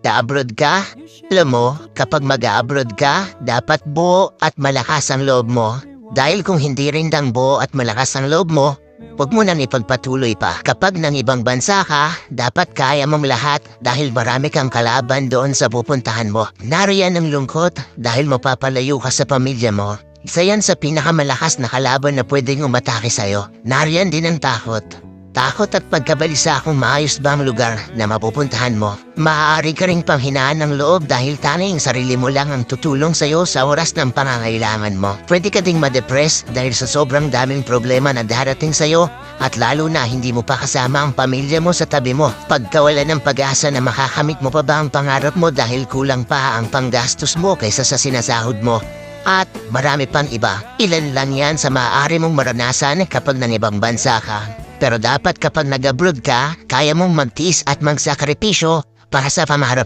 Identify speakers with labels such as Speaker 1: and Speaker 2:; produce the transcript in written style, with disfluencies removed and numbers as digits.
Speaker 1: abroad ka? Alam mo, kapag mag-abroad ka, dapat buo at malakas ang loob mo. Dahil kung hindi rin dang buo at malakas ang loob mo, huwag mo nang ipagpatuloy pa. Kapag nang ibang bansa ka, dapat kaya mong lahat dahil marami kang kalaban doon sa pupuntahan mo. Nariyan ang lungkot dahil mapapalayo ka sa pamilya mo. Isa yan sa pinakamalakas na kalaban na pwedeng umatake sa'yo. Nariyan din ang takot. Takot at pagkabalisa kung maayos ba ang lugar na mapupuntahan mo. Maaari ka ring panghinaan ng loob dahil tanging sarili mo lang ang tutulong sa'yo sa oras ng pangangailangan mo. Pwede ka ding ma-depress dahil sa sobrang daming problema na darating sa'yo at lalo na hindi mo pa kasama ang pamilya mo sa tabi mo. Pagkawala ng pag-asa na makakamit mo pa ba ang pangarap mo dahil kulang pa ang panggastos mo kaysa sa sinasahod mo. At marami pang iba. Ilan lang yan sa maaari mong maranasan kapag nang ibang bansa ka. Pero dapat kapag nag-abroad ka, kaya mong magtiis at magsakripisyo para sa pangarap mo.